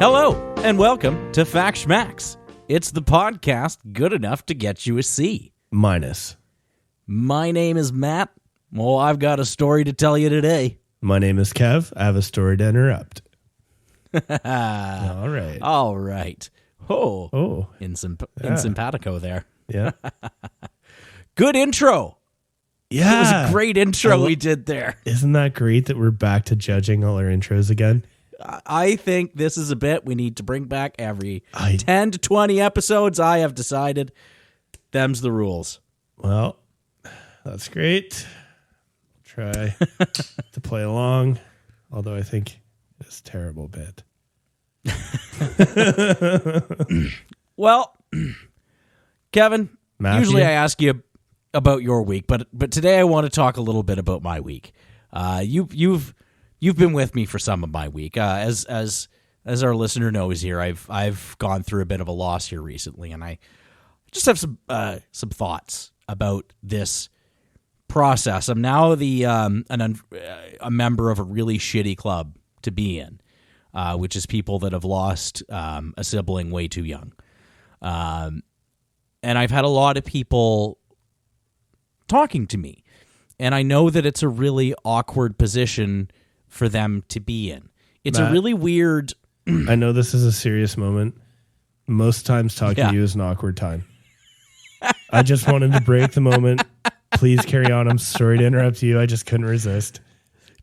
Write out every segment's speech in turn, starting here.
Hello, and welcome to Fact Schmacks. It's the podcast good enough to get you a C. Minus. My name is Matt. Well, I've got a story to tell you today. My name is Kev. I have a story to interrupt. All right. All right. Oh. In simpatico there. Yeah. Good intro. Yeah. It was a great intro we did there. Isn't that great that we're back to judging all our intros again? I think this is a bit we need to bring back every 10 to 20 episodes. I have decided them's the rules. Well, that's great. Try to play along, although I think it's a terrible bit. Well, Kevin, Matthew? Usually I ask you about your week, but today I want to talk a little bit about my week. You've been with me for some of my week. As our listener knows here, I've gone through a bit of a loss here recently, and I just have some thoughts about this process. I'm now a member of a really shitty club to be in, which is people that have lost a sibling way too young. And I've had a lot of people talking to me, and I know that it's a really awkward position for them to be in. It's Matt, a really weird... I know this is a serious moment. Most times talking to you is an awkward time. I just wanted to break the moment. Please carry on. I'm sorry to interrupt you. I just couldn't resist.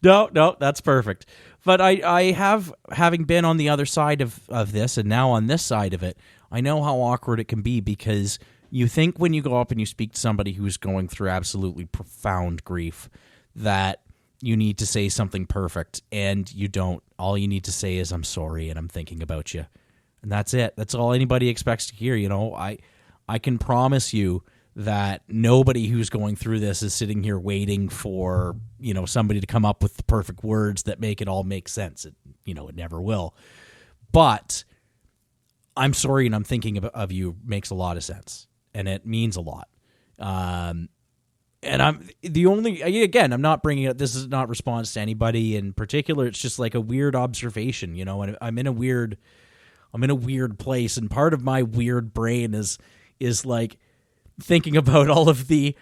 No, that's perfect. But having been on the other side of this and now on this side of it, I know how awkward it can be, because you think when you go up and you speak to somebody who's going through absolutely profound grief that you need to say something perfect, and you don't. All you need to say is, I'm sorry and I'm thinking about you. And that's it. That's all anybody expects to hear. You know, I can promise you that nobody who's going through this is sitting here waiting for, somebody to come up with the perfect words that make it all make sense. It never will. But I'm sorry and I'm thinking of you makes a lot of sense, and it means a lot. And I'm not bringing it. This is not response to anybody in particular. It's just like a weird observation, and I'm in a weird place. And part of my weird brain is like thinking about all of the,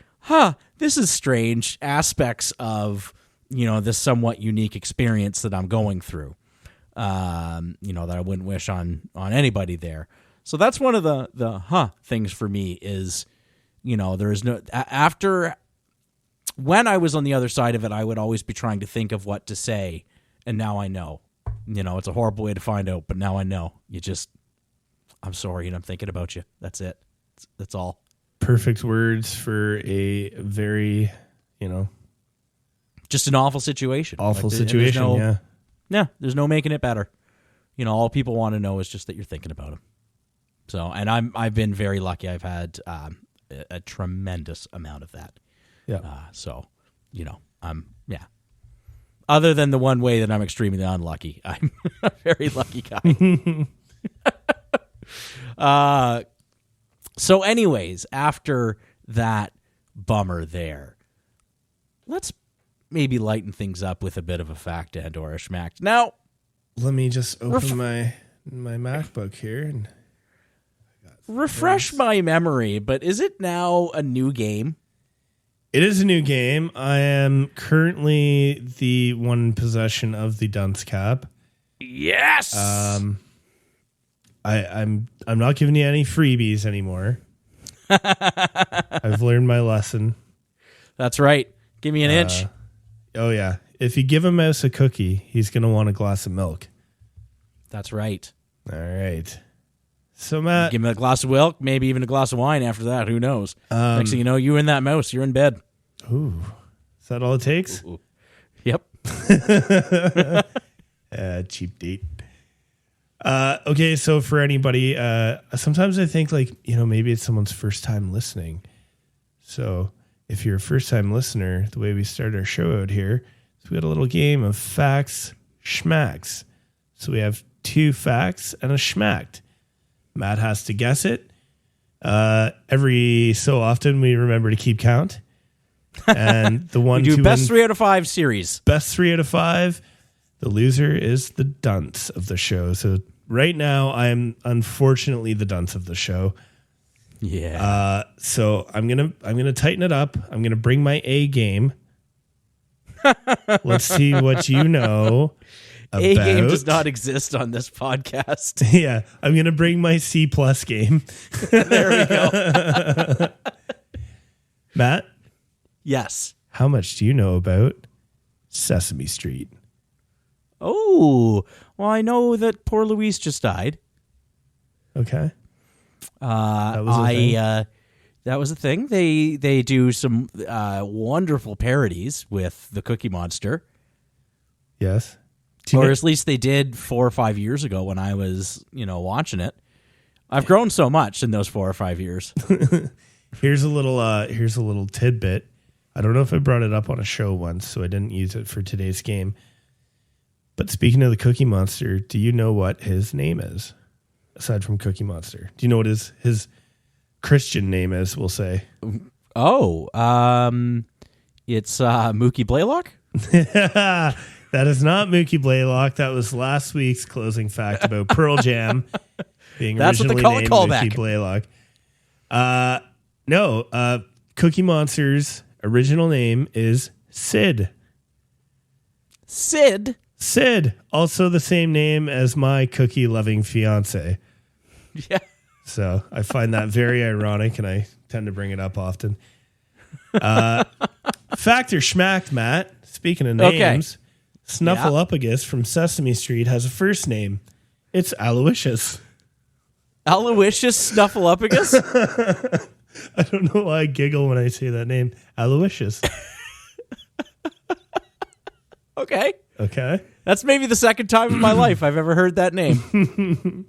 this is strange aspects of, this somewhat unique experience that I'm going through, that I wouldn't wish on anybody there. So that's one of the things for me is, there is no, after, when I was on the other side of it, I would always be trying to think of what to say. And now I know, it's a horrible way to find out, but now I know. I'm sorry and I'm thinking about you. That's it. That's all. Perfect Words for a very, just an awful situation. Situation. Yeah. There's no making it better. All people want to know is just that you're thinking about them. So, and I've been very lucky. I've had a tremendous amount of that. Yeah. Other than the one way that I'm extremely unlucky, I'm a very lucky guy. So anyways, after that bummer there, let's maybe lighten things up with a bit of a fact and or a schmack. Now, let me just open my MacBook here and refresh my memory, but is it now a new game? It is a new game. I am currently the one in possession of the dunce cap. Yes. I'm not giving you any freebies anymore. I've learned my lesson. That's right. Give me an inch. Oh yeah. If you give a mouse a cookie, he's going to want a glass of milk. That's right. All right. So Matt, give him a glass of milk, maybe even a glass of wine after that. Who knows? Next thing you know, you and that mouse, you're in bed. Ooh, is that all it takes? Ooh. Yep. Cheap date. Okay, so for anybody, sometimes I think maybe it's someone's first time listening. So if you're a first time listener, the way we start our show out here is we got a little game of facts, schmacks. So we have 2 facts and a schmacked. Matt has to guess it. Every so often we remember to keep count. And the one we do best 3 out of 5 series. Best 3 out of 5. The loser is the dunce of the show. So right now I'm unfortunately the dunce of the show. Yeah. So I'm gonna tighten it up. I'm gonna bring my A game. Let's see what you know about. A game does not exist on this podcast. Yeah, I'm gonna bring my C+ game. There we go. Matt, Yes. how much do you know about Sesame Street? Oh, well, I know that poor Louise just died. Okay. That was a thing? That was a thing. They do some wonderful parodies with the Cookie Monster, Yes. or at least they did 4 or 5 years ago when I was, watching it. I've grown so much in those 4 or 5 years. Here's a little tidbit. I don't know if I brought it up on a show once, so I didn't use it for today's game. But speaking of the Cookie Monster, do you know what his name is? Aside from Cookie Monster. Do you know what his Christian name is, we'll say? Oh, it's Mookie Blaylock? That is not Mookie Blaylock. That was last week's closing fact about Pearl Jam being That's what they originally call a named callback. Mookie Blaylock. No, Cookie Monster's original name is Sid. Sid? Sid, also the same name as my cookie-loving fiance. Yeah. So I find that very ironic, and I tend to bring it up often. Fact or schmacked, Matt? Speaking of names, Snuffleupagus from Sesame Street has a first name. It's Aloysius. Aloysius Snuffleupagus? I don't know why I giggle when I say that name. Aloysius. Okay. Okay. That's maybe the second time in my life I've ever heard that name.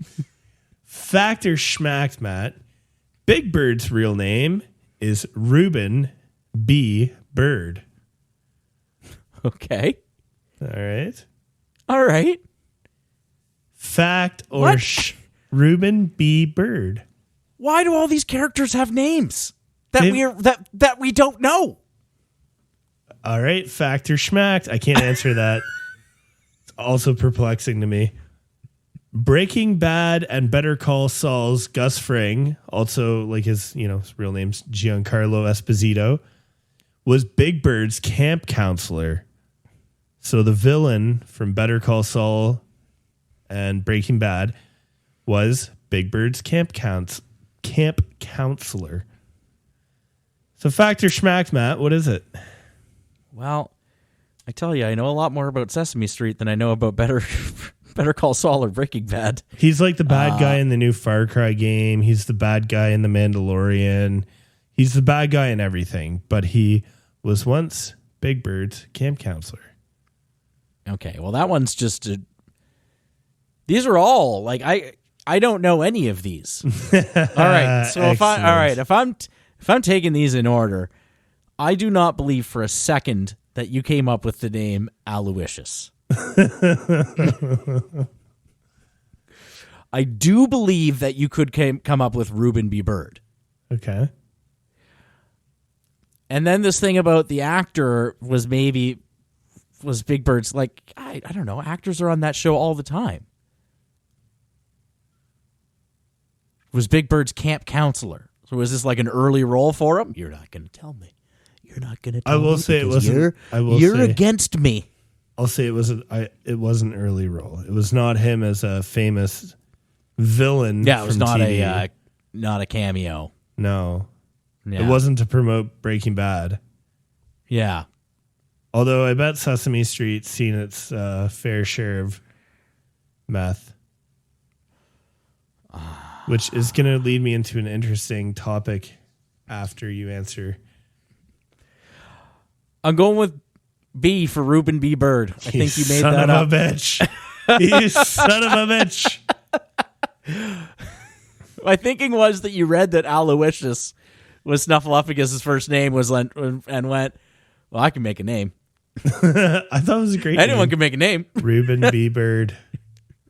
Fact or schmacked, Matt? Big Bird's real name is Reuben B. Bird. Okay. All right. All right. Fact or Reuben B. Bird. Why do all these characters have names that we don't know? All right. Fact or schmacked? I can't answer that. It's also perplexing to me. Breaking Bad and Better Call Saul's Gus Fring, also like his real name's Giancarlo Esposito, was Big Bird's camp counselor. So the villain from Better Call Saul and Breaking Bad was Big Bird's camp counselor. So fact or schmacked, Matt, what is it? Well, I tell you, I know a lot more about Sesame Street than I know about Better Call Saul or Breaking Bad. He's like the bad guy in the new Far Cry game. He's the bad guy in The Mandalorian. He's the bad guy in everything, but he was once Big Bird's camp counselor. Okay, well that one's just these are all like I don't know any of these. All right, so if I'm taking these in order, I do not believe for a second that you came up with the name Aloysius. I do believe that you could come up with Reuben B. Bird. Okay. And then this thing about the actor was Big Bird's, like, I don't know, actors are on that show all the time. Was Big Bird's camp counselor. So was this like an early role for him? You're not going to tell me. You're not going to tell me. I will say it wasn't. You're against me. I'll say it wasn't. It was an early role. It was not him as a famous villain. Yeah, it was from not TV. not a cameo. No, Yeah. it wasn't to promote Breaking Bad. Yeah. Although I bet Sesame Street's seen its fair share of meth, which is going to lead me into an interesting topic after you answer. I'm going with B for Reuben B. Bird. I think you made that up. Son of a bitch. You son of a bitch. My thinking was that you read that Aloysius was Snuffleupagus' first name and went, well, I can make a name. I thought it was a great Anyone name. can make a name. Reuben B. Bird.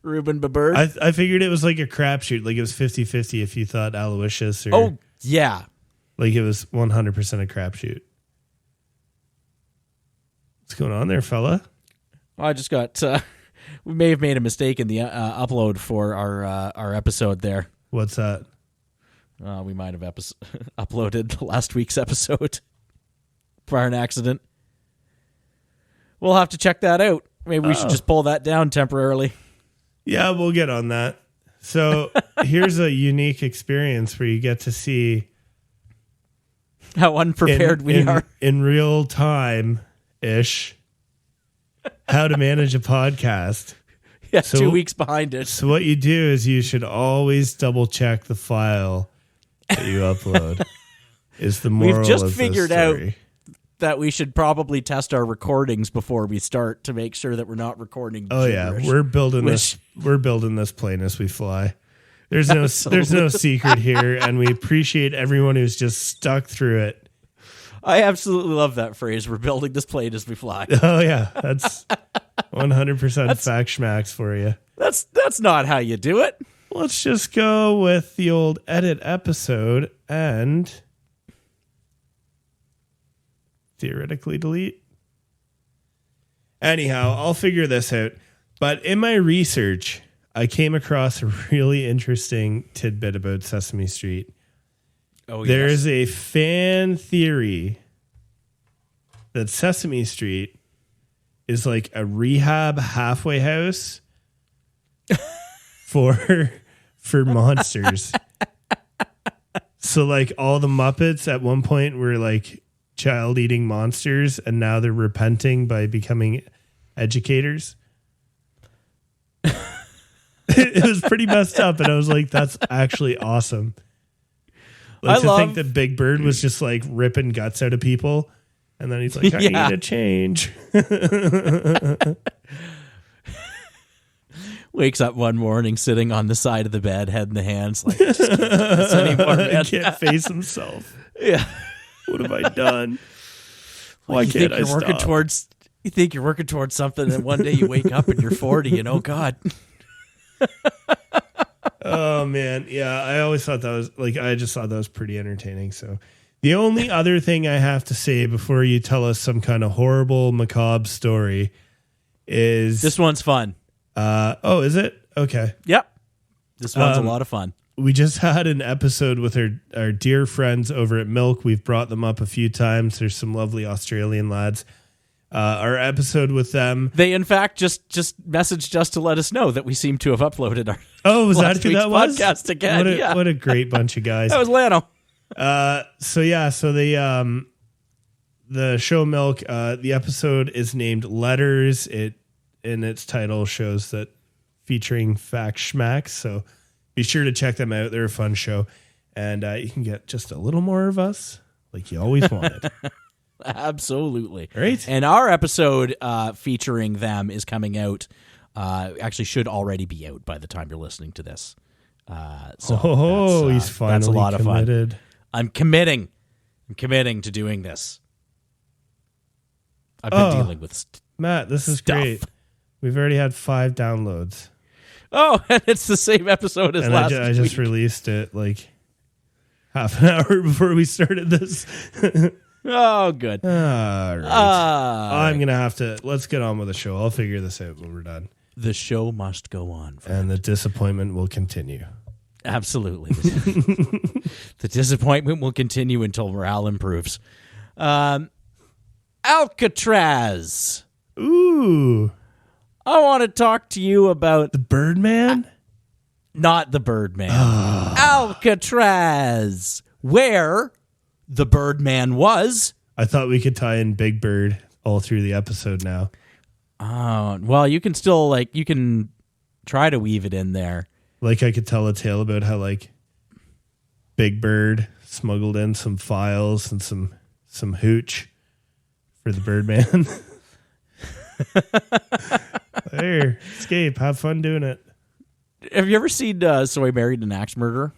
Reuben B. Bird. I figured it was like a crapshoot. Like it was 50-50 if you thought Aloysius or... Oh, yeah. Like it was 100% a crapshoot. What's going on there, fella? I just got We may have made a mistake in the upload for our episode there. What's that? We might have uploaded last week's episode prior an accident. We'll have to check that out. Maybe we should just pull that down temporarily. Yeah, we'll get on that. So here's a unique experience where you get to see how unprepared we are in real time-ish how to manage a podcast. Yeah, so, 2 weeks behind it. So what you do is you should always double check the file that you upload. Is the moral We've just of figured the story. out that we should probably test our recordings before we start to make sure that we're not recording. Oh gibberish. Yeah, we're building this plane as we fly. There's no secret here, and we appreciate everyone who's just stuck through it. I absolutely love that phrase. We're building this plane as we fly. Oh yeah, that's 100% fact schmacks for you. That's not how you do it. Let's just go with the old edit episode and theoretically delete. Anyhow, I'll figure this out. But in my research, I came across a really interesting tidbit about Sesame Street. Oh, there is a fan theory that Sesame Street is like a rehab halfway house for monsters. So like all the Muppets at one point were like child eating monsters, and now they're repenting by becoming educators. It was pretty messed up, and I was like, that's actually awesome. Like to think that Big Bird was just like ripping guts out of people, and then he's like, I need a change. Wakes up one morning sitting on the side of the bed, head in the hands, like, just can't do this anymore, man. Can't face himself. Yeah. What have I done? Why can't I stop? You think you're working towards something, and one day you wake up and you're 40, and oh God. Oh man, yeah. I always thought that was like, I just thought that was pretty entertaining. So the only other thing I have to say before you tell us some kind of horrible macabre story is this one's fun. Oh, is it? Okay. Yep. This one's a lot of fun. We just had an episode with our dear friends over at Milk. We've brought them up a few times. There's some lovely Australian lads. Our episode with them. They, in fact, just messaged us to let us know that we seem to have uploaded our was that who that was? Podcast again. What a great bunch of guys. That was Lano. So the show Milk, the episode is named Letters. It in its title shows that featuring fact schmacks. So be sure to check them out. They're a fun show, and you can get just a little more of us, like you always wanted. Absolutely. Right. And our episode featuring them is coming out. Actually, should already be out by the time you're listening to this. He's finally that's a lot committed. of fun. I'm committing to doing this. I've been dealing with Matt, this is stuff. Great. We've already had 5 downloads. Oh, and it's the same episode as last week. I just released it like half an hour before we started this. Oh, good. All right. I'm going to have to... Let's get on with the show. I'll figure this out when we're done. The show must go on. And the disappointment will continue. Absolutely. The disappointment will continue until morale improves. Alcatraz. Ooh. I want to talk to you about... The Birdman? Not the Birdman. Alcatraz. Where... the Birdman was. I thought we could tie in Big Bird all through the episode now. Oh, well, you can still, you can try to weave it in there. Like I could tell a tale about how, Big Bird smuggled in some files and some hooch for the Birdman. There, escape. Have fun doing it. Have you ever seen So I Married an Axe Murderer?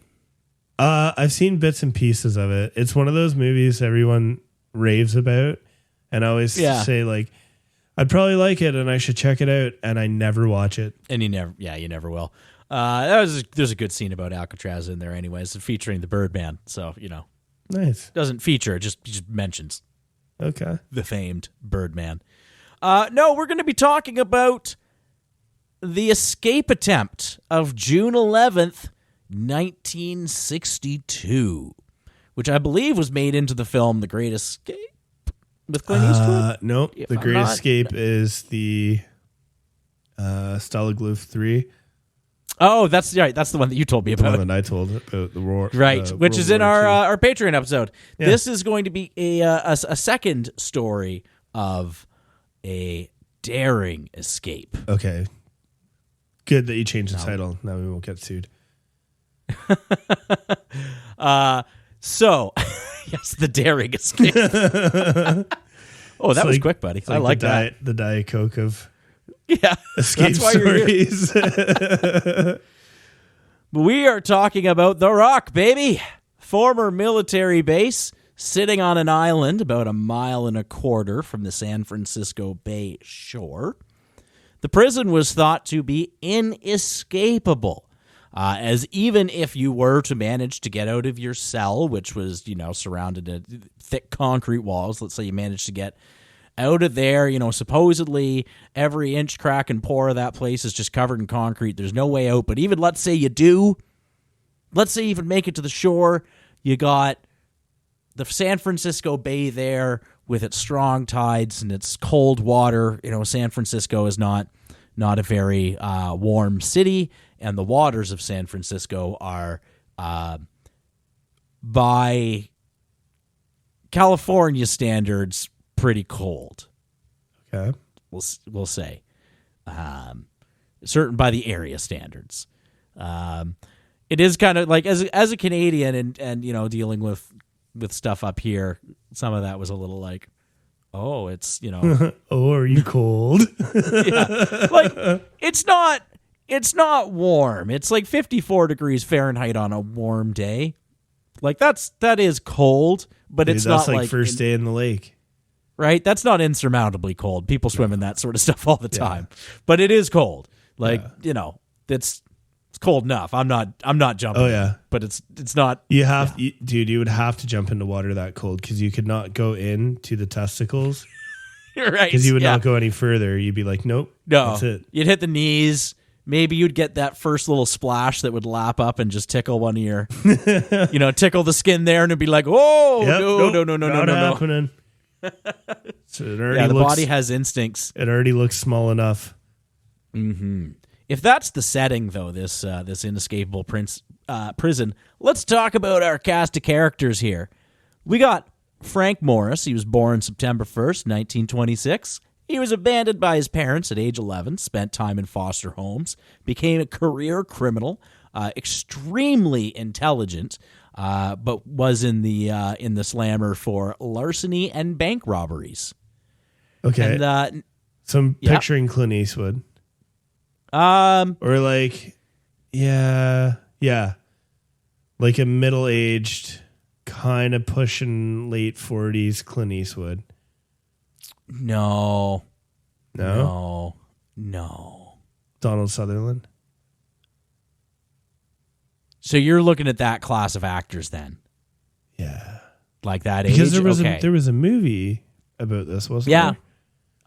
I've seen bits and pieces of it. It's one of those movies everyone raves about, and I always say I'd probably like it and I should check it out, and I never watch it. And you never will. There's a good scene about Alcatraz in there, anyways, featuring the Birdman. So nice. Doesn't feature, just mentions. Okay. The famed Birdman. No, we're going to be talking about the escape attempt of June 11th, 1962, which I believe was made into the film The Great Escape with Clint Eastwood. Nope. The Great Escape is the Stalag 3. Oh, that's right. That's the one that you told me about. The one that I told about the war. Right, which is in our Patreon episode. Yeah. This is going to be a second story of a daring escape. Okay. Good that you changed the title. Now we won't get sued. So, yes, the daring escape. Oh, that was quick, buddy. I like that. The Diet Coke of that's escape why stories. We are talking about The Rock, baby. Former military base sitting on an island about 1.25 miles from the San Francisco Bay shore. The prison was thought to be inescapable, as even if you were to manage to get out of your cell, which was, surrounded in thick concrete walls, let's say you managed to get out of there, supposedly every inch, crack, and pore of that place is just covered in concrete. There's no way out. But even let's say you do, let's say you even make it to the shore, you got the San Francisco Bay there with its strong tides and its cold water. San Francisco is not a very warm city, and the waters of San Francisco are, by California standards, pretty cold. Okay, we'll say, certain by the area standards. It is kind of like as a Canadian and dealing with stuff up here, some of that was a little like, oh, it's oh, are you cold? Yeah, like it's not warm. It's like 54 degrees Fahrenheit on a warm day. Like that is cold, but Dude, it's that's not like first day in the lake. Right? That's not insurmountably cold. People swim in that sort of stuff all the time. But it is cold. Like, it's cold enough. I'm not jumping. Oh yeah. But it's not. You have dude, you would have to jump into water that cold cuz you could not go into the testicles. You're right. Cuz you would not go any further. You'd be like, "Nope. No. That's it." You'd hit the knees. Maybe you'd get that first little splash that would lap up and just tickle one of your tickle the skin there, and it'd be like, "Oh, no, not happening." So the body has instincts. It already looks small enough. Mm-hmm. If that's the setting, though, this inescapable prison, let's talk about our cast of characters here. We got Frank Morris. He was born September 1st, 1926. He was abandoned by his parents at age 11, spent time in foster homes, became a career criminal, extremely intelligent, but was in the slammer for larceny and bank robberies. Okay. And, so I'm picturing Clint Eastwood. Or like, like a middle-aged, kind of pushing late 40s Clint Eastwood. No. Donald Sutherland. So you're looking at that class of actors then? Yeah. Like that because age? There was a movie about this, wasn't there?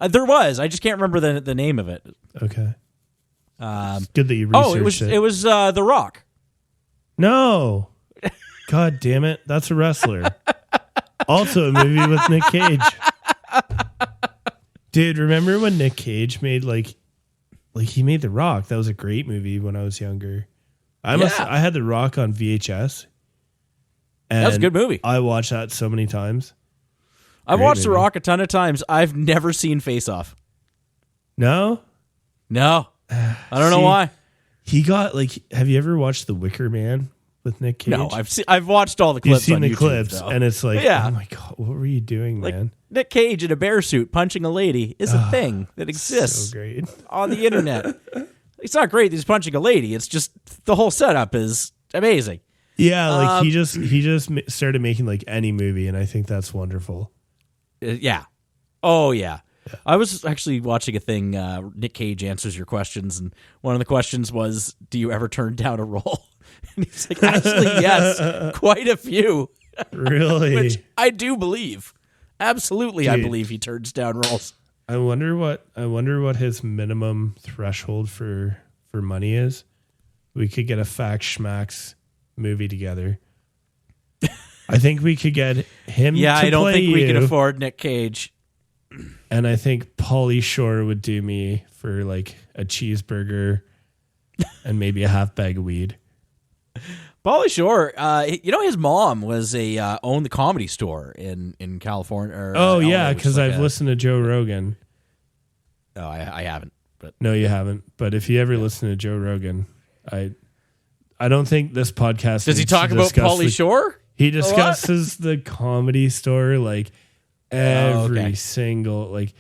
Yeah. There was. I just can't remember the name of it. Okay. It's good that you researched it was The Rock. No. God damn it. That's a wrestler. Also a movie with Nick Cage. Dude, remember when Nick Cage made like he made The Rock? That was a great movie when I was younger. I had The Rock on VHS. And that was a good movie. I watched that so many times. I've watched The Rock a ton of times. I've never seen Face Off. No? No. I don't know why. He got have you ever watched The Wicker Man with Nick Cage? No, I've watched all the clips. You've seen on the YouTube, clips, though. and it's like, yeah. Oh my God, what were you doing, man? Nick Cage in a bear suit punching a lady is a thing that exists so great. on the internet. It's not great that he's punching a lady. It's just the whole setup is amazing. Yeah, he just started making any movie, and I think that's wonderful. Yeah. Oh, yeah. I was actually watching a thing, Nick Cage Answers Your Questions, and one of the questions was, do you ever turn down a role? And he's like, actually, yes, quite a few. Really? Which I do believe. Absolutely, Dude, I believe he turns down roles. I wonder what his minimum threshold for money is. We could get a Fact Schmacks movie together. I think we could get him. Yeah, to I don't play think we you, can afford Nick Cage. And I think Pauly Shore would do me for like a cheeseburger and maybe a half bag of weed. Pauly Shore, his mom was owned the Comedy Store in California. Oh yeah, because I've listened to Joe Rogan. Oh, I haven't. But no, you haven't. But if you ever listen to Joe Rogan, I don't think this podcast does he talk about Pauly Shore? He discusses the Comedy Store like every single like.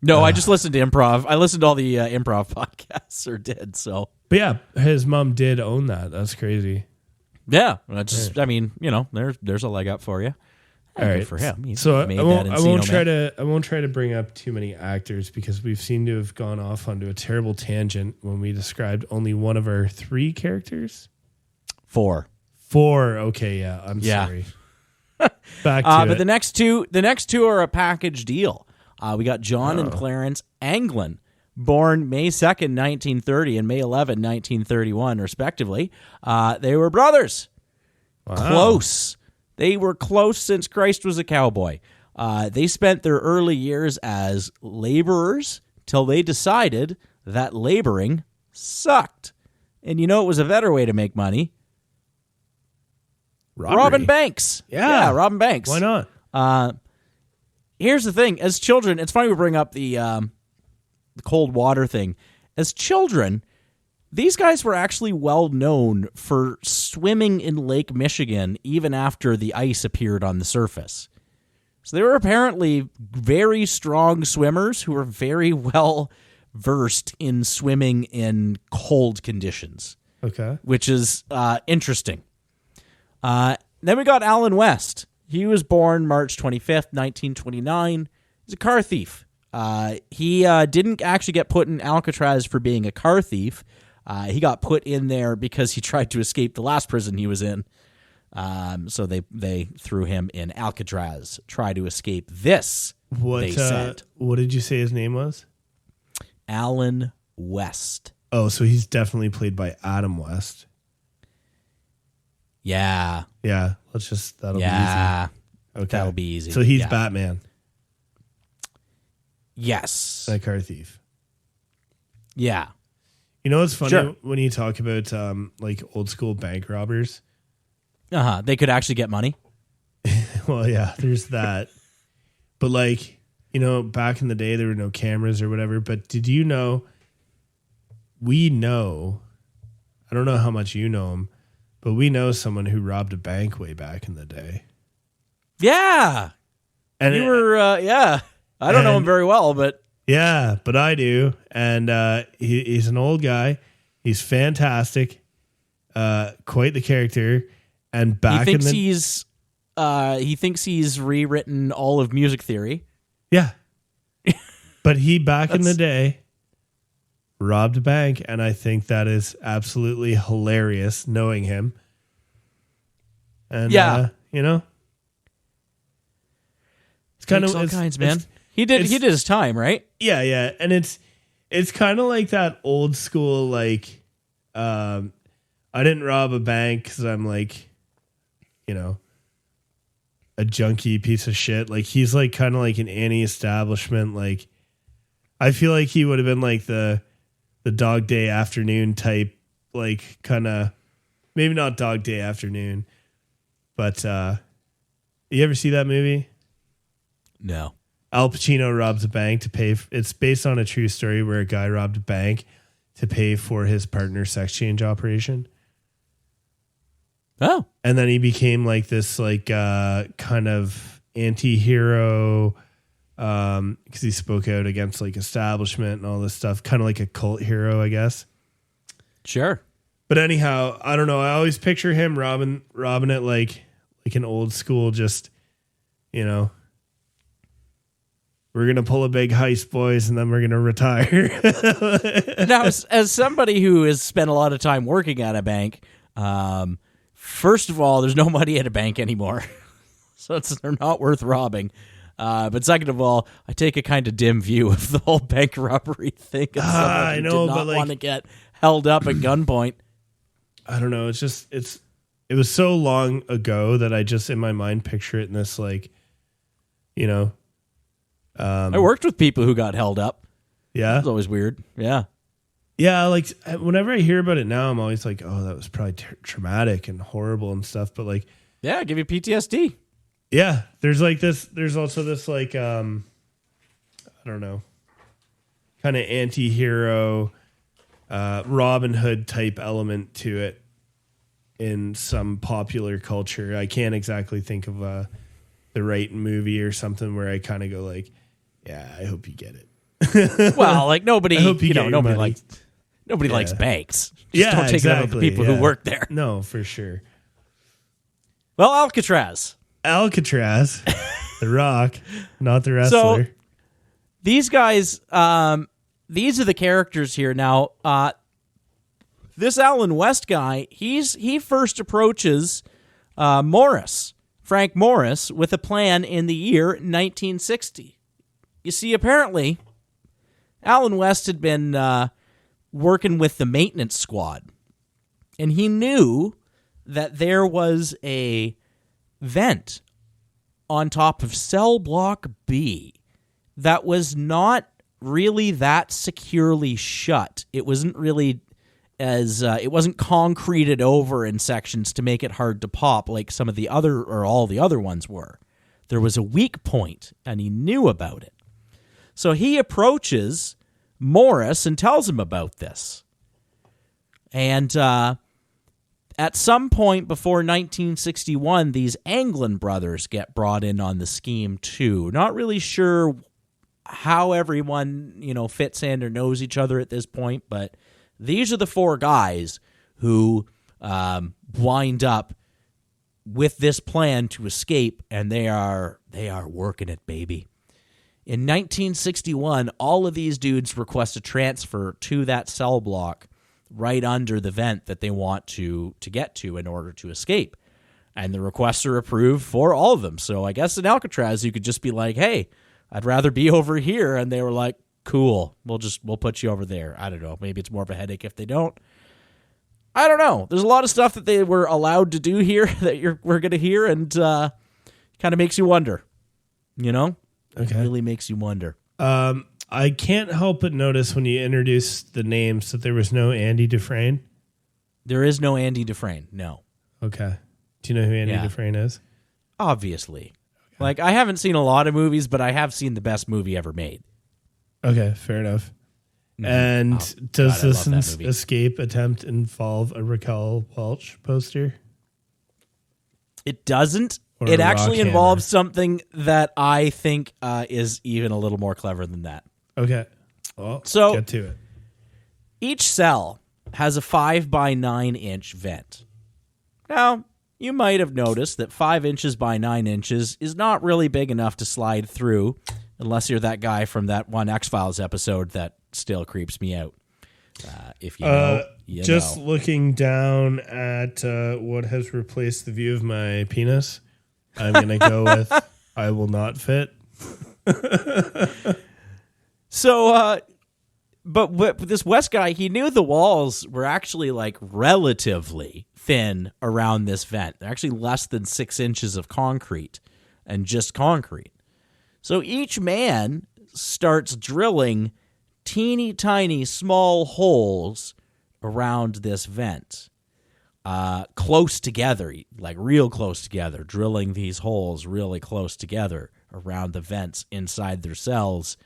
No, I just listened to improv. I listened to all the improv podcasts, or did so. But yeah, his mom did own that. That's crazy. Yeah, that's. I mean, there's a leg up for you. All right, good for him. So I won't try to bring up too many actors because we've seemed to have gone off onto a terrible tangent when we described only one of our 3 characters. 4. Okay, yeah. I'm sorry. Back to it. But the next two are a package deal. We got John and Clarence Anglin, born May 2nd, 1930 and May 11, 1931, respectively. They were brothers. Wow. Close. They were close since Christ was a cowboy. They spent their early years as laborers till they decided that laboring sucked. And it was a better way to make money. Robbing banks. Yeah, robbing banks. Why not? Here's the thing. As children, it's funny we bring up the cold water thing. As children, these guys were actually well known for swimming in Lake Michigan even after the ice appeared on the surface. So they were apparently very strong swimmers who were very well versed in swimming in cold conditions. Okay. Which is interesting. Then we got Alan West. He was born March 25th, 1929. He's a car thief. He didn't actually get put in Alcatraz for being a car thief. He got put in there because he tried to escape the last prison he was in. So they threw him in Alcatraz. Try to escape this, they said. What did you say his name was? Alan West. Oh, so he's definitely played by Adam West. Yeah. Yeah. That'll be easy. Okay. That'll be easy. So he's Batman. Yes. A car thief. Yeah. You know what's funny when you talk about like old school bank robbers? They could actually get money. Well, yeah, there's that. But like, back in the day there were no cameras or whatever, but did you know I don't know how much you know him, but we know someone who robbed a bank way back in the day. Yeah. And you were I don't know him very well, but yeah, but I do. And he's an old guy. He's fantastic. Quite the character. And back he thinks he's rewritten all of music theory. Yeah. But he back in the day robbed a bank, and I think that is absolutely hilarious knowing him. And it's kind of all kinds, man. He did his time, right? Yeah, and it's kind of like that old school like I didn't rob a bank because I'm like a junkie piece of shit. Like he's like kind of like an anti-establishment. Like I feel like he would have been like the Dog Day Afternoon type, like kind of maybe not Dog Day Afternoon, but you ever see that movie? No. Al Pacino robs a bank to pay. It's based on a true story where a guy robbed a bank to pay for his partner's sex change operation. Oh. And then he became like this like kind of anti-hero because he spoke out against like establishment and all this stuff. Kind of like a cult hero, I guess. Sure. But anyhow, I don't know. I always picture him robbing it like an old school, just, we're going to pull a big heist, boys, and then we're going to retire. Now, as somebody who has spent a lot of time working at a bank, first of all, there's no money at a bank anymore. So they're not worth robbing. But second of all, I take a kind of dim view of the whole bank robbery thing. I know, did not but like, want to get held up at gunpoint. I don't know. It was so long ago that I just in my mind picture it in this like, you know. I worked with people who got held up. Yeah, it's always weird. Yeah. Yeah, like whenever I hear about it now, I'm always like, "Oh, that was probably traumatic and horrible and stuff." But like, yeah, give you PTSD. Yeah, there's like this. There's also this like, I don't know, kind of anti-hero, Robin Hood type element to it in some popular culture. I can't exactly think of the right movie or something where I kind of go like, "Yeah, I hope you get it." Well, like nobody, nobody Yeah. likes banks. Just don't take it out of the people who work there. No, for sure. Well, Alcatraz, the Rock, not the wrestler. So these guys, these are the characters here. Now, this Alan West guy, he first approaches Frank Morris, with a plan in the year 1960. You see, apparently, Alan West had been working with the maintenance squad, and he knew that there was a vent on top of cell block B that was not really that securely shut. It wasn't really it wasn't concreted over in sections to make it hard to pop like some of the other or all the other ones were. There was a weak point, and he knew about it. So he approaches Morris and tells him about this. And at some point before 1961, these Anglin brothers get brought in on the scheme too. Not really sure how everyone, fits in or knows each other at this point, but these are the four guys who wind up with this plan to escape, and they are working it, baby. In 1961, all of these dudes request a transfer to that cell block right under the vent that they want to get to in order to escape. And the requests are approved for all of them. So I guess in Alcatraz, you could just be like, hey, I'd rather be over here. And they were like, cool, we'll put you over there. I don't know. Maybe it's more of a headache if they don't. I don't know. There's a lot of stuff that they were allowed to do here that we're going to hear, and kind of makes you wonder, Okay. It really makes you wonder. I can't help but notice when you introduced the names that there was no Andy Dufresne. There is no Andy Dufresne, no. Okay. Do you know who Andy Dufresne is? Obviously. Okay. Like, I haven't seen a lot of movies, but I have seen the best movie ever made. Okay, fair enough. Mm-hmm. And does this escape attempt involve a Raquel Welch poster? It doesn't. It actually involves something that I think is even a little more clever than that. Okay. Well, so get to it. Each cell has a 5 by 9 inch vent. Now, you might have noticed that 5 inches by 9 inches is not really big enough to slide through, unless you're that guy from that one X-Files episode that still creeps me out. If you know, just looking down at what has replaced the view of my penis, I'm going to go with I will not fit. So, but this West guy, he knew the walls were actually like relatively thin around this vent. They're actually less than 6 inches of concrete and just concrete. So each man starts drilling teeny tiny small holes around this vent, close together, like real close together, drilling these holes really close together around the vents inside their cells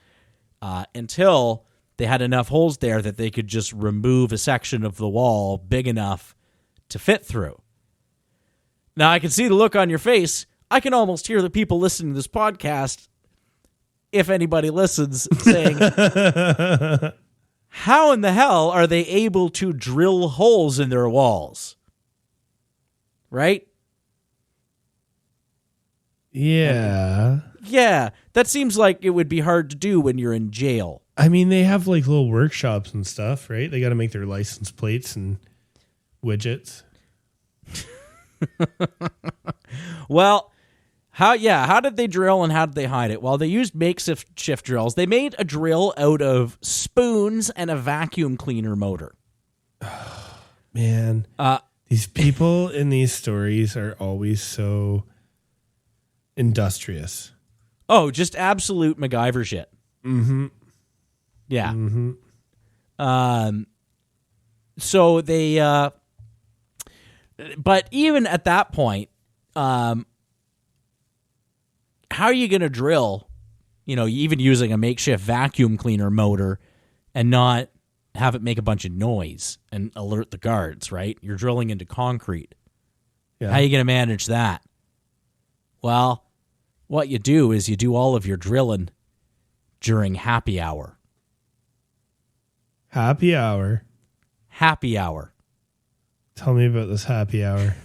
until they had enough holes there that they could just remove a section of the wall big enough to fit through. Now, I can see the look on your face. I can almost hear the people listening to this podcast, if anybody listens, saying, how in the hell are they able to drill holes in their walls? Right? Yeah. Yeah, that seems like it would be hard to do when you're in jail. I mean, they have like little workshops and stuff, right? They got to make their license plates and widgets. Well, How did they drill and how did they hide it? Well, they used makeshift drills. They made a drill out of spoons and a vacuum cleaner motor. Man, these people in these stories are always so industrious. Oh, just absolute MacGyver shit. Mm-hmm. Yeah. Mm-hmm. So they, but even at that point, how are you going to drill, even using a makeshift vacuum cleaner motor and not have it make a bunch of noise and alert the guards, right? You're drilling into concrete. Yeah. How are you going to manage that? Well, what you do is you do all of your drilling during happy hour. Happy hour. Happy hour. Tell me about this happy hour.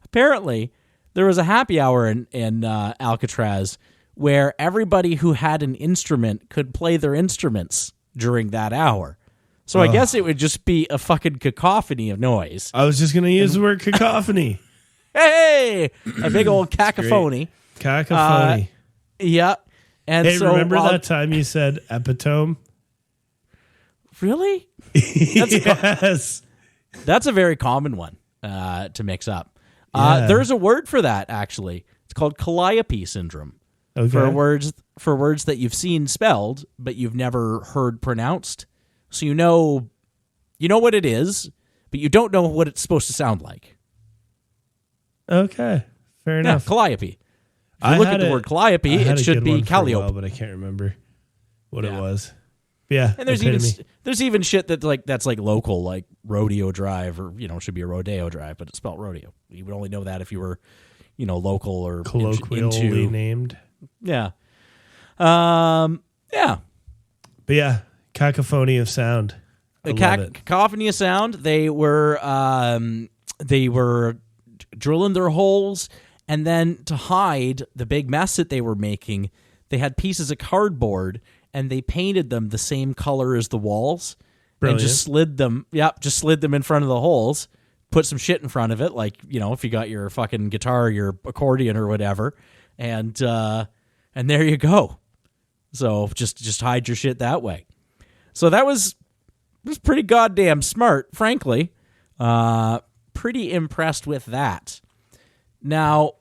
Apparently, there was a happy hour in Alcatraz where everybody who had an instrument could play their instruments during that hour. So I guess it would just be a fucking cacophony of noise. I was just going to use the word cacophony. Hey, a big old cacophony. Cacophony. Yeah. And hey, so remember that time you said epitome? Really? Yes. That's a very common one to mix up. Yeah. There's a word for that, actually. It's called Calliope Syndrome. Okay. For words that you've seen spelled, but you've never heard pronounced. So you know what it is, but you don't know what it's supposed to sound like. Okay. Fair enough. Yeah, Calliope. If you look at the word Calliope, it should be Calliope. But I can't remember what it was. But yeah. And there's even shit that's like local, like Rodeo Drive, or should be a Rodeo Drive, but it's spelled rodeo. You would only know that if you were, local or colloquially named. Yeah. Yeah. But yeah, cacophony of sound. The cacophony of sound. They were drilling their holes, and then to hide the big mess that they were making, they had pieces of cardboard and they painted them the same color as the walls. Brilliant. And just slid them in front of the holes, put some shit in front of it, like, if you got your fucking guitar, your accordion or whatever, and there you go. So just hide your shit that way. So that was pretty goddamn smart, frankly. Pretty impressed with that. Now,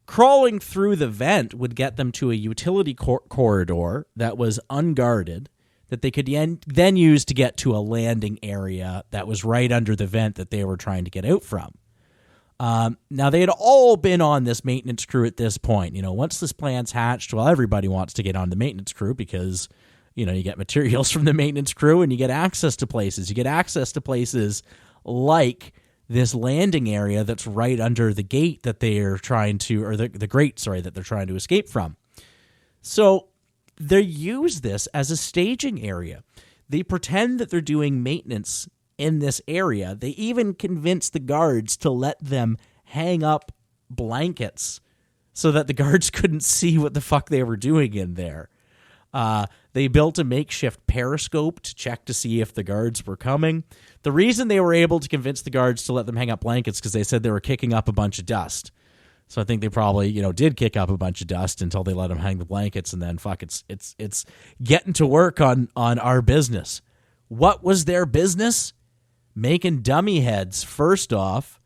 crawling through the vent would get them to a utility corridor that was unguarded, that they could then use to get to a landing area that was right under the vent that they were trying to get out from. Now, they had all been on this maintenance crew at this point. Once this plan's hatched, well, everybody wants to get on the maintenance crew because, you get materials from the maintenance crew and you get access to places. You get access to places like this landing area that's right under the gate that they are trying to, or the grate, that they're trying to escape from. So they use this as a staging area. They pretend that they're doing maintenance in this area. They even convince the guards to let them hang up blankets so that the guards couldn't see what the fuck they were doing in there. They built a makeshift periscope to check to see if the guards were coming. The reason they were able to convince the guards to let them hang up blankets because they said they were kicking up a bunch of dust. So I think they probably, did kick up a bunch of dust until they let them hang the blankets, and then it's getting to work on our business. What was their business? Making dummy heads. First off,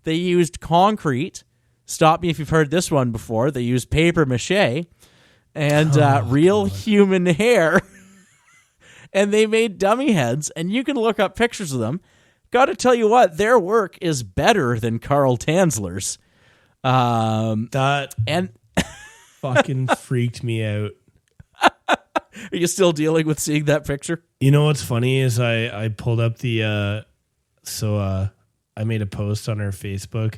they used concrete. Stop me if you've heard this one before. They used paper mache and real human hair. And they made dummy heads, and you can look up pictures of them. Got to tell you what, their work is better than Carl Tanzler's. That fucking freaked me out. Are you still dealing with seeing that picture? You know what's funny is I pulled up I made a post on our Facebook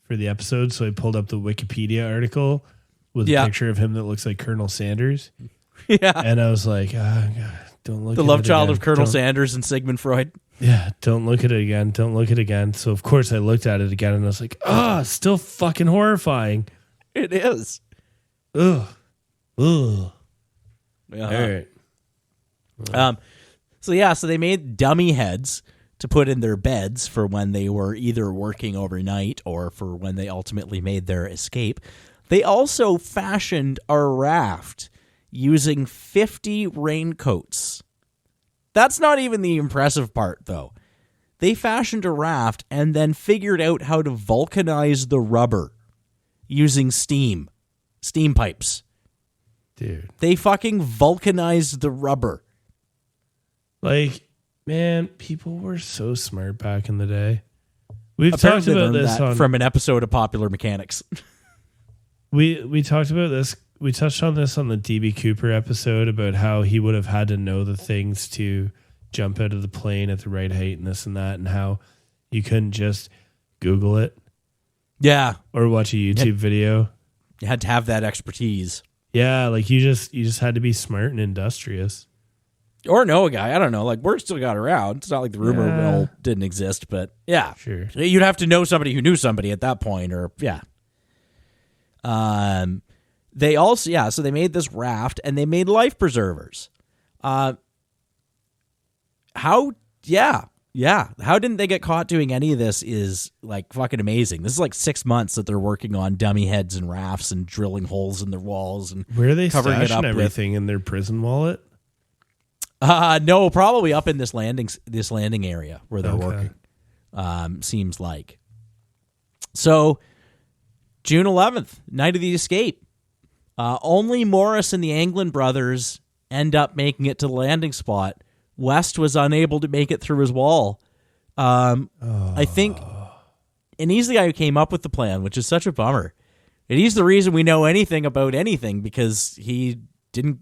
for the episode, so I pulled up the Wikipedia article with a picture of him that looks like Colonel Sanders. Yeah. And I was like, God, don't look at it. The love child again. of Colonel Sanders and Sigmund Freud. Yeah, don't look at it again. Don't look at it again. So, of course, I looked at it again, and I was like, still fucking horrifying. It is. Ugh. Uh-huh. All right. So they made dummy heads to put in their beds for when they were either working overnight or for when they ultimately made their escape. They also fashioned a raft using 50 raincoats. That's not even the impressive part, though. They fashioned a raft and then figured out how to vulcanize the rubber using steam pipes. Dude. They fucking vulcanized the rubber. Like, man, people were so smart back in the day. We've Apparently talked about this from an episode of Popular Mechanics. We talked about this. We touched on this on the DB Cooper episode about how he would have had to know the things to jump out of the plane at the right height and this and that, and how you couldn't just Google it. Yeah. Or watch a YouTube video. You had to have that expertise. Yeah, like you just had to be smart and industrious. Or know a guy. I don't know. Like, word still got around. It's not like the rumor mill didn't exist, but yeah. Sure. You'd have to know somebody who knew somebody at that point, or yeah. They also, so they made this raft and they made life preservers. How didn't they get caught doing any of this is like fucking amazing. This is like 6 months that they're working on dummy heads and rafts and drilling holes in their walls and where are they covering it stashing up everything in their prison wallet? No, probably up in this landing area where they're working. Seems like. So June 11th, night of the escape. Only Morris and the Anglin brothers end up making it to the landing spot. West was unable to make it through his wall. I think, and he's the guy who came up with the plan, which is such a bummer. And he's the reason we know anything about anything, because he didn't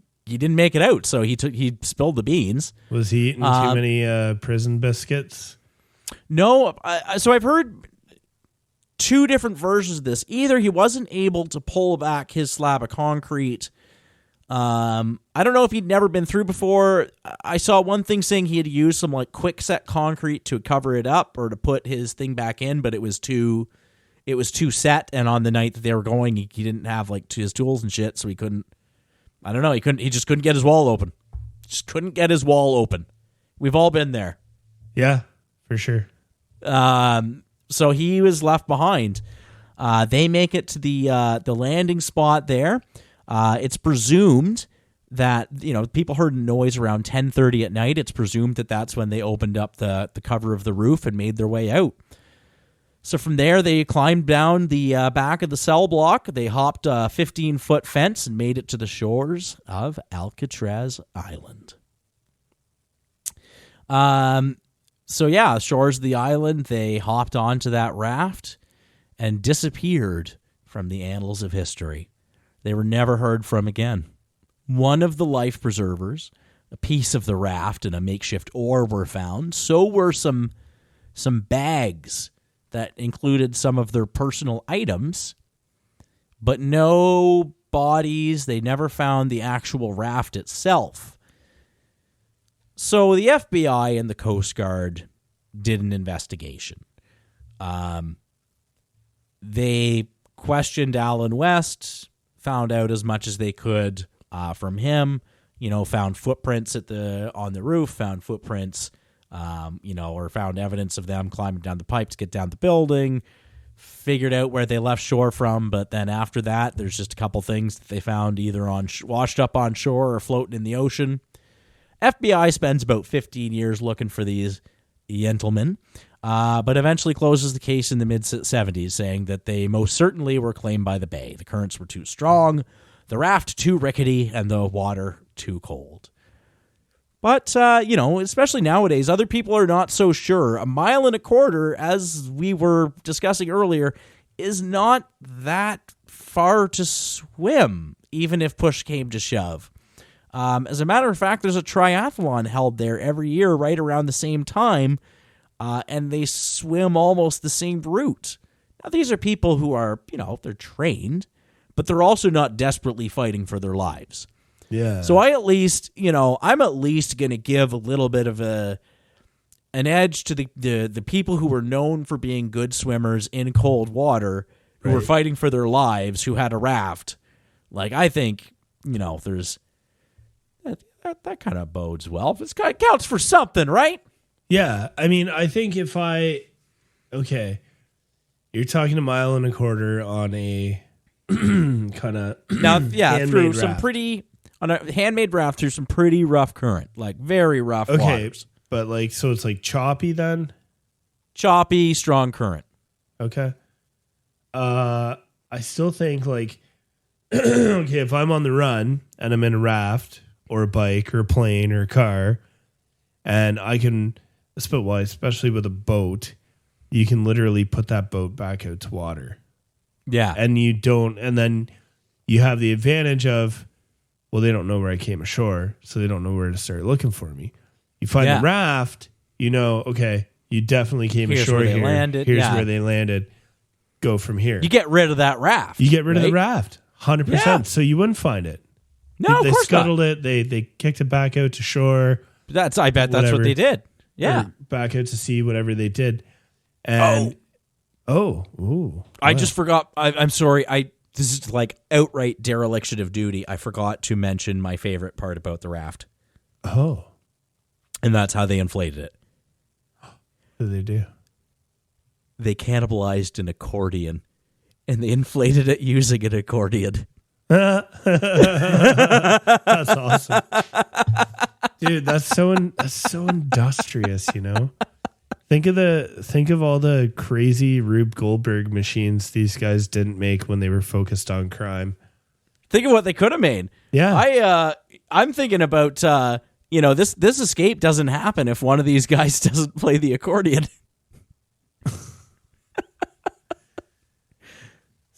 make it out, so he spilled the beans. Was he eating too many prison biscuits? No, so I've heard two different versions of this. Either he wasn't able to pull back his slab of concrete. I don't know if he'd never been through before. I saw one thing saying he had used some like quick set concrete to cover it up or to put his thing back in, but it was too set. And on the night that they were going, he didn't have like his tools and shit, so he couldn't. I don't know. He just couldn't get his wall open. Just couldn't get his wall open. We've all been there. Yeah, for sure. So he was left behind. They make it to the landing spot there. It's presumed that, people heard a noise around 10:30 at night. It's presumed that that's when they opened up the cover of the roof and made their way out. So from there, they climbed down the back of the cell block. They hopped a 15-foot fence and made it to the shores of Alcatraz Island. Shores of the island, they hopped onto that raft and disappeared from the annals of history. They were never heard from again. One of the life preservers, a piece of the raft, and a makeshift oar were found. So were some bags that included some of their personal items, but no bodies. They never found the actual raft itself. So the FBI and the Coast Guard did an investigation. They questioned Alan West, found out as much as they could from him. Found footprints on the roof, found footprints, or found evidence of them climbing down the pipe to get down the building. Figured out where they left shore from, but then after that, there's just a couple things that they found either washed up on shore or floating in the ocean. FBI spends about 15 years looking for these gentlemen, but eventually closes the case in the mid-70s, saying that they most certainly were claimed by the bay. The currents were too strong, the raft too rickety, and the water too cold. But, especially nowadays, other people are not so sure. 1.25 miles, as we were discussing earlier, is not that far to swim, even if push came to shove. As a matter of fact, there's a triathlon held there every year right around the same time, and they swim almost the same route. Now, these are people who are, they're trained, but they're also not desperately fighting for their lives. Yeah. So I'm at least going to give a little bit of an edge to the people who were known for being good swimmers in cold water, who were fighting for their lives, who had a raft. Like, I think, there's that kind of bodes well. It counts for something, right? Yeah, I mean, I think if okay, you're talking a mile and a quarter on a kind of Now, yeah, through some raft. on a handmade raft through some pretty rough current, like very rough waters. But like, so it's like choppy then? Choppy, strong current. Okay. I still think like, okay, if I'm on the run and I'm in a raft or a bike or a plane or a car, and I can, especially with a boat, you can literally put that boat back out to water. Yeah. And then you have the advantage of, well, they don't know where I came ashore, so they don't know where to start looking for me. You find the raft, okay, you definitely came ashore here. Here's where they landed. Go from here. You get rid of that raft. You get rid of the raft, 100%. So you wouldn't find it. No, they of course scuttled not. it. They kicked it back out to shore. I bet that's what they did. Yeah, back out to sea, whatever they did. And I just forgot. I'm sorry. This is like outright dereliction of duty. I forgot to mention my favorite part about the raft. Oh, and that's how they inflated it. What did they do? They cannibalized an accordion, and they inflated it using an accordion. That's awesome, dude. That's so industrious, you know. Think of all the crazy Rube Goldberg machines these guys didn't make when they were focused on crime. Think of what they could have made. Yeah, I'm thinking about this escape doesn't happen if one of these guys doesn't play the accordion.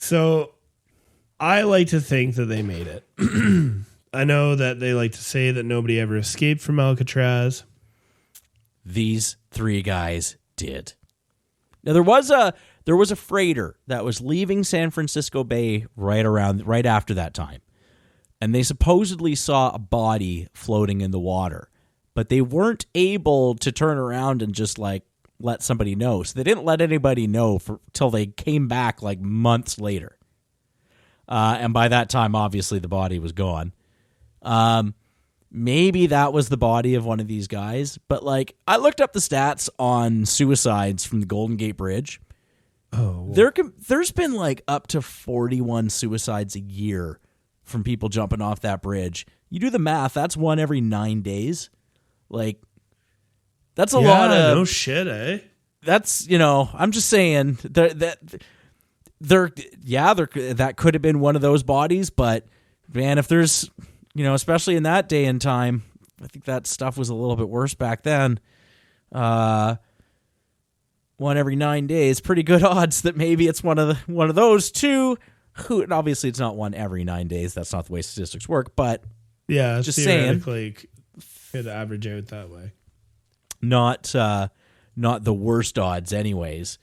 So I like to think that they made it. I know that they like to say that nobody ever escaped from Alcatraz. These three guys did. Now there was a freighter that was leaving San Francisco Bay right after that time. And they supposedly saw a body floating in the water, but they weren't able to turn around and just like let somebody know. So they didn't let anybody know till they came back like months later. And by that time, obviously the body was gone. Maybe that was the body of one of these guys, but like I looked up the stats on suicides from the Golden Gate Bridge. Oh, there's been like up to 41 suicides a year from people jumping off that bridge. You do the math, that's one every 9 days. Like that's a lot of no shit, eh? That's, I'm just saying that could have been one of those bodies, but man, if there's, especially in that day and time, I think that stuff was a little bit worse back then. One every 9 days, pretty good odds that maybe it's one of those two. Who, and obviously it's not one every 9 days. That's not the way statistics work. But yeah, just saying, could average out that way. Not the worst odds, anyways.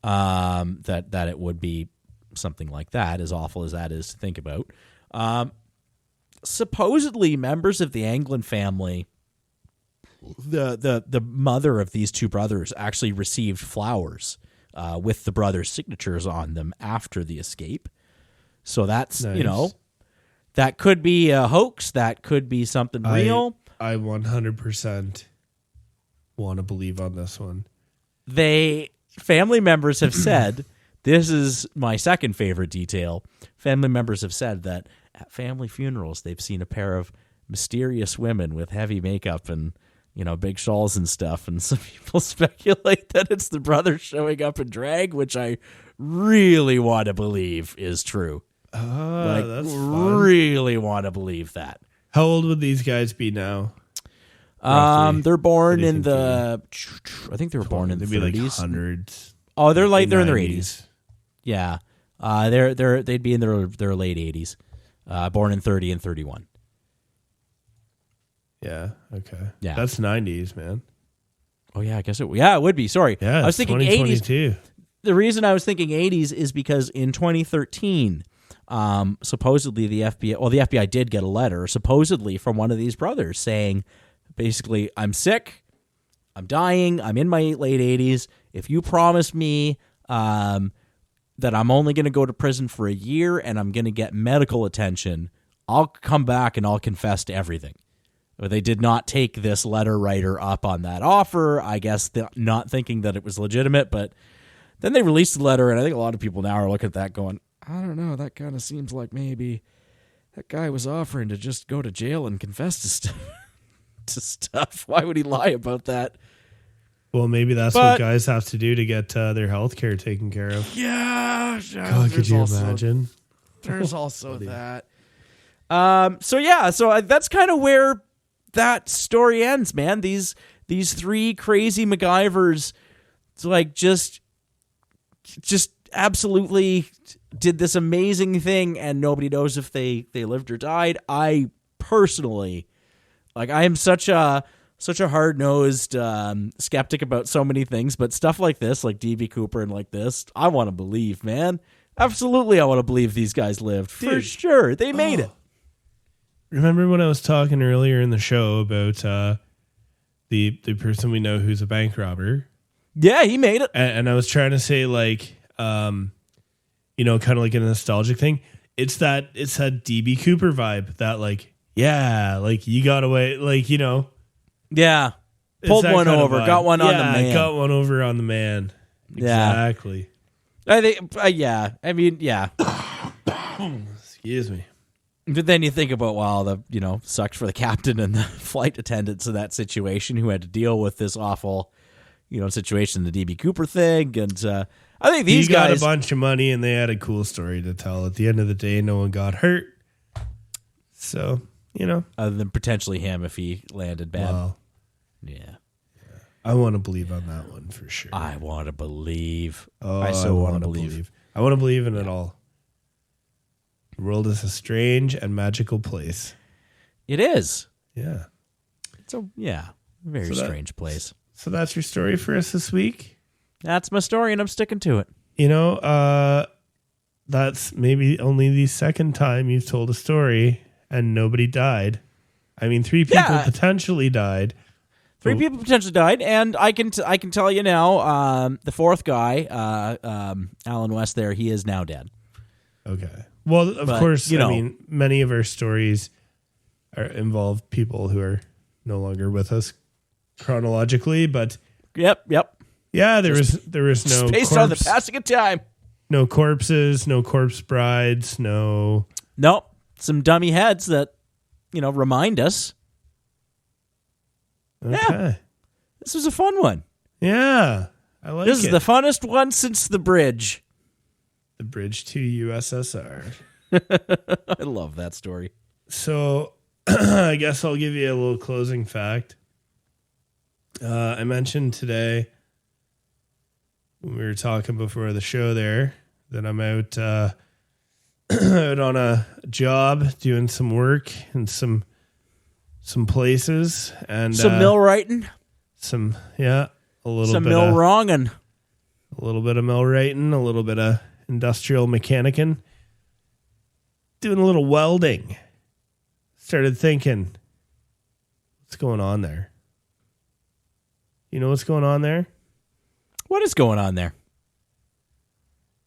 That it would be something like that, as awful as that is to think about. Supposedly, members of the Anglin family, the mother of these two brothers, actually received flowers with the brothers' signatures on them after the escape. So that's nice. That could be a hoax. That could be something real. I 100% want to believe on this one. Family members have said, this is my second favorite detail. Family members have said that at family funerals, they've seen a pair of mysterious women with heavy makeup and, big shawls and stuff. And some people speculate that it's the brothers showing up in drag, which I really want to believe is true. That's fun. Really want to believe that. How old would these guys be now? They're born in I think they were born in the 30s. Like hundreds. Oh, they're in their 80s. Yeah. They'd be in their late 80s. Born in 30 and 31. Yeah, okay. Yeah. That's 90s, man. Oh yeah, I guess it would be. Sorry. Yeah, I was thinking 80s. 2022. The reason I was thinking 80s is because in 2013, supposedly the FBI did get a letter supposedly from one of these brothers saying, basically, I'm sick, I'm dying, I'm in my late 80s. If you promise me that I'm only going to go to prison for a year and I'm going to get medical attention, I'll come back and I'll confess to everything. They did not take this letter writer up on that offer, I guess not thinking that it was legitimate, but then they released the letter, and I think a lot of people now are looking at that going, I don't know, that kind of seems like maybe that guy was offering to just go to jail and confess to stuff. Why would he lie about that? Well, maybe that's what guys have to do to get their health care taken care of. Yeah. God, could you imagine? There's also that. So that's kind of where that story ends, man. These three crazy MacGyvers, like just absolutely did this amazing thing, and nobody knows if they lived or died. I personally, like, I am such a hard-nosed skeptic about so many things, but stuff like this, like D.B. Cooper and like this, I want to believe, man. Absolutely, I want to believe these guys lived. For sure. They made it. Remember when I was talking earlier in the show about the person we know who's a bank robber? Yeah, he made it. And I was trying to say, like, kind of like a nostalgic thing. It's that DB Cooper vibe that, like, yeah, like, you got away, like, yeah, pulled one over, got one on the man. Got one over on the man. Exactly. I think, I mean, yeah. Excuse me. But then you think about, wow, sucked for the captain and the flight attendants in that situation who had to deal with this awful, situation, the DB Cooper thing. And I think these guys got a bunch of money and they had a cool story to tell. At the end of the day, no one got hurt. So, other than potentially him if he landed bad. Well, yeah. I want to believe on that one for sure. I want to believe. Oh, I so want to believe. I want to believe in it all. The world is a strange and magical place. It is. Yeah. Very strange place. So that's your story for us this week? That's my story, and I'm sticking to it. That's maybe only the second time you've told a story and nobody died. I mean, 3 people potentially died. 3 people potentially died, and I can tell you now, the fourth guy, Alan West there, he is now dead. Okay. Well, of course, I mean, many of our stories involve people who are no longer with us chronologically, but Yep. Yeah, there was no based on the passing of time. No corpses, no corpse brides, no. Nope. Some dummy heads that, remind us. Okay. Yeah. This was a fun one. Yeah. I like This is the funnest one since the bridge. The bridge to USSR. I love that story. So I guess I'll give you a little closing fact. I mentioned today when we were talking before the show there that I'm out out on a job doing some work in some places and some mill writing. Some a little some bit mill of, wronging. A little bit of mill writing, a little bit of industrial mechanicking. Doing a little welding. Started thinking, what's going on there? You know what's going on there? What is going on there?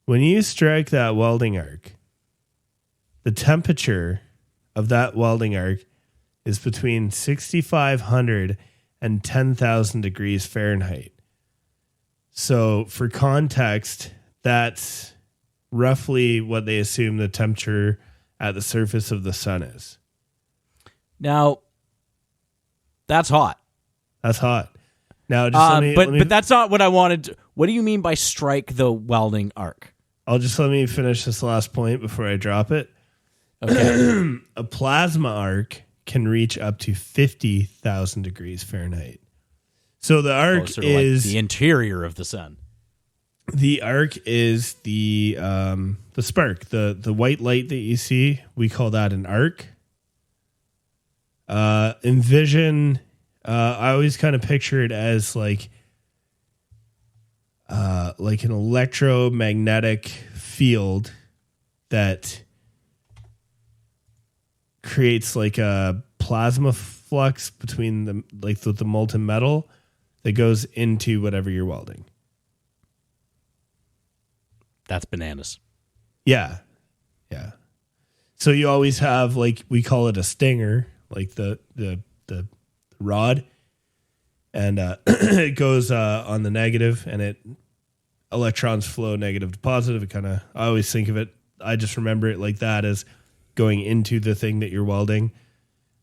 When you strike that welding arc, the temperature of that welding arc is between 6,500 and 10,000 degrees Fahrenheit. So for context, that's roughly what they assume the temperature at the surface of the sun is. Now, that's hot. That's hot. Now, just but that's not what I wanted. What do you mean by strike the welding arc? Let me finish this last point before I drop it. Okay. A plasma arc can reach up to 50,000 degrees Fahrenheit. So the arc is like the interior of the sun. The arc is the spark, the white light that you see. We call that an arc. Envision. I always kind of picture it as like an electromagnetic field that creates like a plasma flux between the molten metal that goes into whatever you're welding. That's bananas. Yeah. So you always have, like, we call it a stinger, like the the rod, and it goes on the negative, and electrons flow negative to positive. I always think of it. I just remember it like that, as going into the thing that you're welding.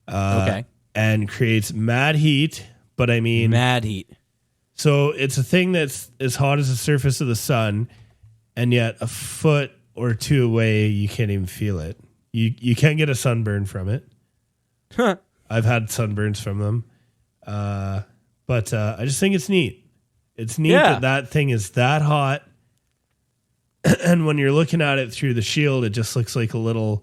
Okay. And creates mad heat, but I mean mad heat. So it's a thing that's as hot as the surface of the sun, and yet a foot or two away, you can't even feel it. You can't get a sunburn from it. Huh. I've had sunburns from them. But I just think it's neat. It's neat that thing is that hot. And when you're looking at it through the shield, it just looks like it's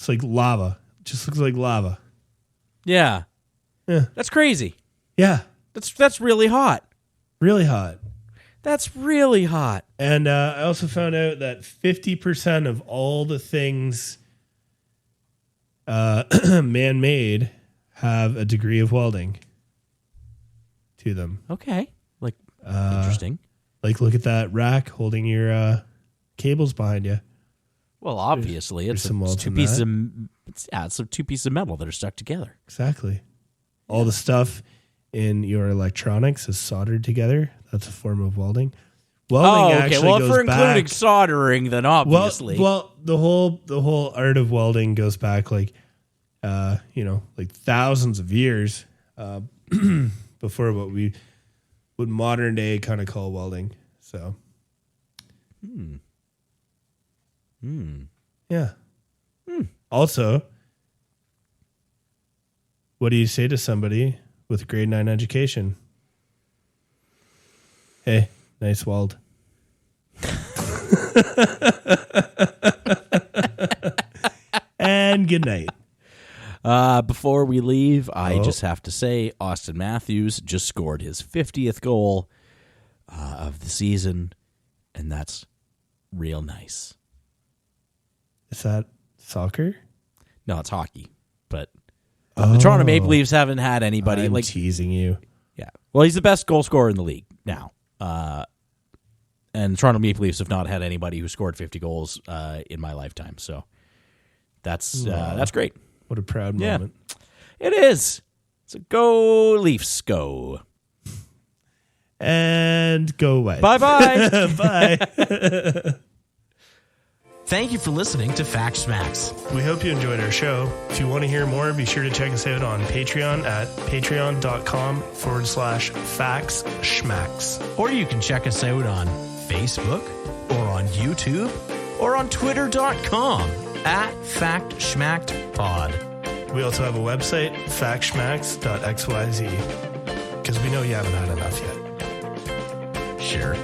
like lava. It just looks like lava. Yeah. Yeah. That's crazy. Yeah. That's really hot. Really hot. That's really hot. And I also found out that 50% of all the things man-made have a degree of welding to them. Okay. Interesting. Look at that rack holding your cables behind you. Well, obviously, it's two pieces of metal that are stuck together. Exactly. All the stuff in your electronics is soldered together. That's a form of welding. Welding actually Well, if goes we're including back, soldering, then obviously. Well, the whole art of welding goes back like thousands of years before what we would modern day kind of call welding. So, yeah. Also, what do you say to somebody with a grade 9 education? Hey, nice weld. And good night. Before we leave, I just have to say Austin Matthews just scored his 50th goal of the season, and that's real nice. Is that soccer? No, it's hockey. But the Toronto Maple Leafs haven't had anybody. I'm teasing you. Yeah. Well, he's the best goal scorer in the league now. And the Toronto Maple Leafs have not had anybody who scored 50 goals in my lifetime. So that's great. What a proud moment. It is. So go Leafs, go. And go away. Bye-bye. Bye. Thank you for listening to Fact Schmacks. We hope you enjoyed our show. If you want to hear more, be sure to check us out on Patreon at patreon.com/factschmacks. Or you can check us out on Facebook or on YouTube or on twitter.com @FactSchmackedPod. We also have a website, factschmacks.xyz, because we know you haven't had enough yet. Sure.